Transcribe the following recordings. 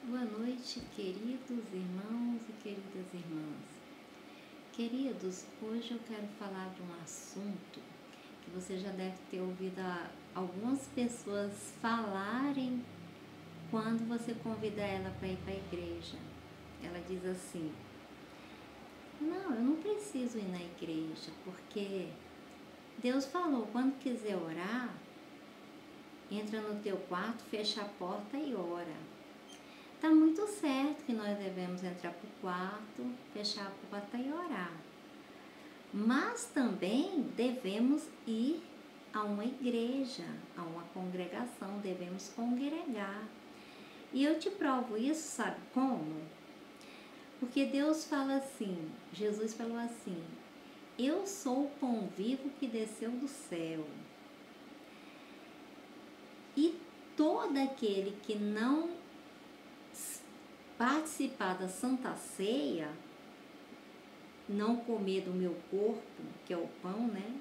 Boa noite, queridos irmãos e queridas irmãs. Queridos, hoje eu quero falar de um assunto que você já deve ter ouvido algumas pessoas falarem quando você convida ela para ir para a igreja. Ela diz assim: não, eu não preciso ir na igreja, porque Deus falou, quando quiser orar, entra no teu quarto, fecha a porta e ora. Está muito certo que nós devemos entrar para o quarto, fechar a porta e orar. Mas também devemos ir a uma igreja, a uma congregação, devemos congregar. E eu te provo isso, sabe como? Porque Deus fala assim, Jesus falou assim: eu sou o pão vivo que desceu do céu. E todo aquele que não participar da Santa Ceia, não comer do meu corpo, que é o pão, né?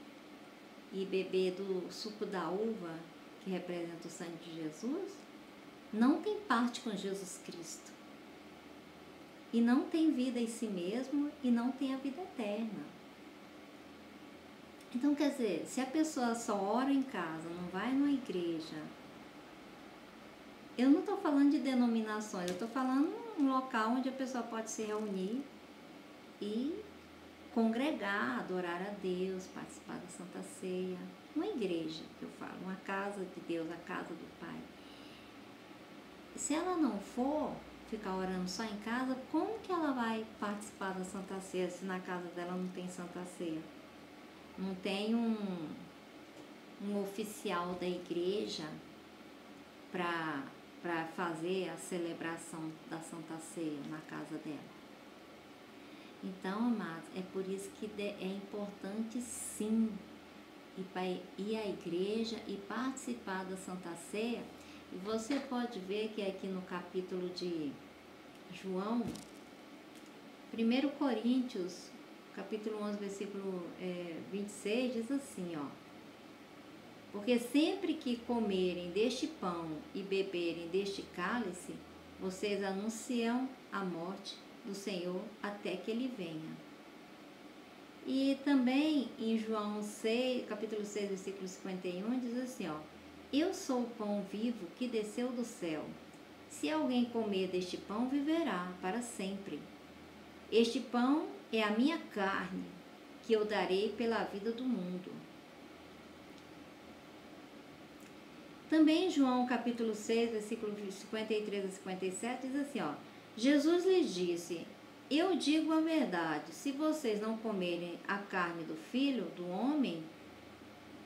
E beber do suco da uva, que representa o sangue de Jesus, não tem parte com Jesus Cristo. E não tem vida em si mesmo e não tem a vida eterna. Então, quer dizer, se a pessoa só ora em casa, não vai numa igreja, eu não estou falando de denominações, eu estou falando de um local onde a pessoa pode se reunir e congregar, adorar a Deus, participar da Santa Ceia. Uma igreja, que eu falo, uma casa de Deus, a casa do Pai. Se ela não for ficar orando só em casa, como que ela vai participar da Santa Ceia se na casa dela não tem Santa Ceia? Não tem um oficial da igreja para fazer a celebração da Santa Ceia na casa dela. Então, amados, é por isso que é importante sim ir à igreja e participar da Santa Ceia. E você pode ver que aqui no capítulo de João, 1 Coríntios, capítulo 11, versículo 26, diz assim, ó: porque sempre que comerem deste pão e beberem deste cálice, vocês anunciam a morte do Senhor até que Ele venha. E também em João 6, capítulo 6, versículo 51, diz assim, ó: eu sou o pão vivo que desceu do céu. Se alguém comer deste pão, viverá para sempre. Este pão é a minha carne, que eu darei pela vida do mundo. Também em João capítulo 6, versículo 53 a 57, diz assim, ó: Jesus lhes disse: eu digo a verdade, se vocês não comerem a carne do Filho do Homem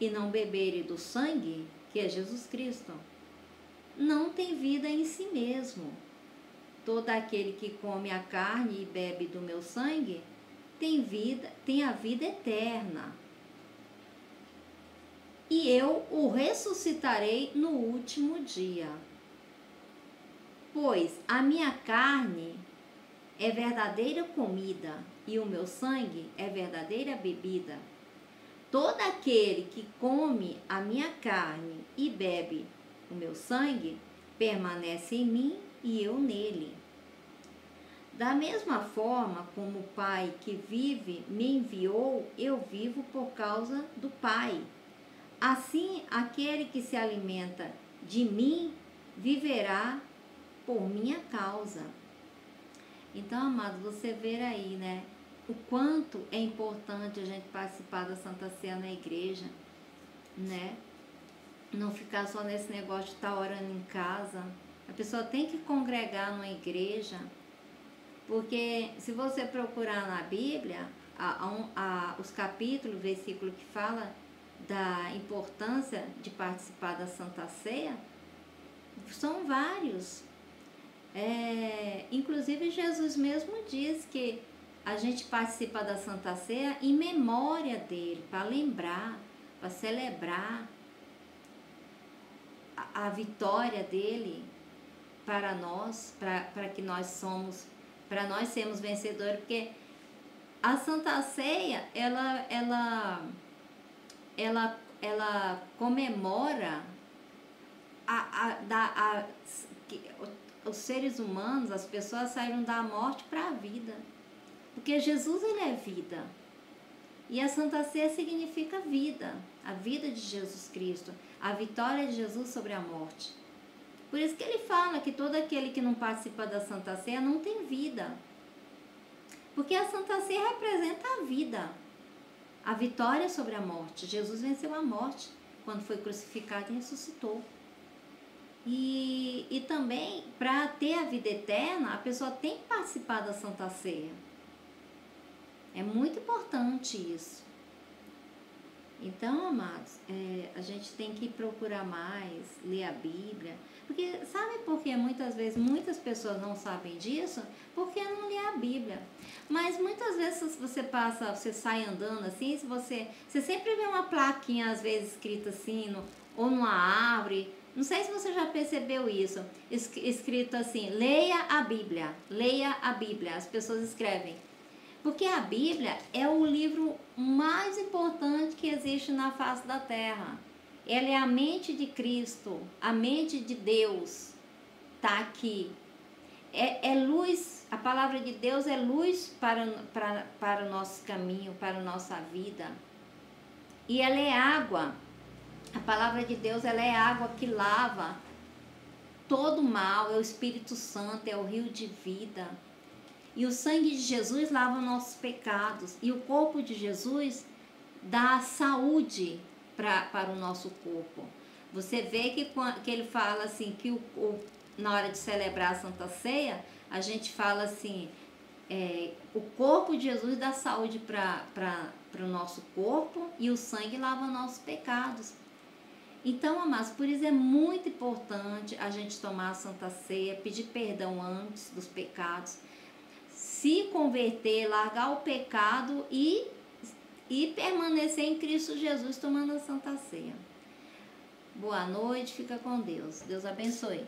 e não beberem do sangue, que é Jesus Cristo, não tem vida em si mesmo. Todo aquele que come a carne e bebe do meu sangue tem a vida eterna. E eu o ressuscitarei no último dia. Pois a minha carne é verdadeira comida e o meu sangue é verdadeira bebida. Todo aquele que come a minha carne e bebe o meu sangue permanece em mim e eu nele. Da mesma forma como o Pai que vive me enviou, eu vivo por causa do Pai. Assim, aquele que se alimenta de mim viverá por minha causa. Então, amados, você vê aí, né, o quanto é importante a gente participar da Santa Ceia na igreja, né? Não ficar só nesse negócio de estar orando em casa. A pessoa tem que congregar numa igreja, porque se você procurar na Bíblia, os capítulos, versículo que fala da importância de participar da Santa Ceia, são vários. Inclusive Jesus mesmo diz que a gente participa da Santa Ceia em memória dele, para lembrar, para celebrar a vitória dele para nós, para que nós sermos vencedores, porque a Santa Ceia, ela comemora os seres humanos, as pessoas saíram da morte para a vida. Porque Jesus, ele é vida. E a Santa Ceia significa vida. A vida de Jesus Cristo. A vitória de Jesus sobre a morte. Por isso que ele fala que todo aquele que não participa da Santa Ceia não tem vida. Porque a Santa Ceia representa a vida. A vitória sobre a morte. Jesus venceu a morte quando foi crucificado e ressuscitou. E também, para ter a vida eterna, a pessoa tem que participar da Santa Ceia. É muito importante isso. Então, amados, a gente tem que procurar mais, ler a Bíblia. Porque, sabe por que muitas vezes muitas pessoas não sabem disso? Porque não lê a Bíblia. Mas muitas vezes você sai andando assim, você sempre vê uma plaquinha, às vezes, escrita assim, ou numa árvore. Não sei se você já percebeu isso. Escrito assim, leia a Bíblia, leia a Bíblia. As pessoas escrevem. Porque a Bíblia é o livro mais importante que existe na face da terra. Ela é a mente de Cristo, a mente de Deus está aqui. É luz, a palavra de Deus é luz para o nosso caminho, para a nossa vida. E ela é água. A palavra de Deus, ela é água que lava todo mal, é o Espírito Santo, é o rio de vida. E o sangue de Jesus lava nossos pecados. E o corpo de Jesus dá saúde para o nosso corpo. Você vê que ele fala assim, que na hora de celebrar a Santa Ceia, a gente fala assim, o corpo de Jesus dá saúde para o nosso corpo e o sangue lava nossos pecados. Então, amados, por isso é muito importante a gente tomar a Santa Ceia, pedir perdão antes dos pecados, se converter, largar o pecado e permanecer em Cristo Jesus tomando a Santa Ceia. Boa noite, fica com Deus. Deus abençoe.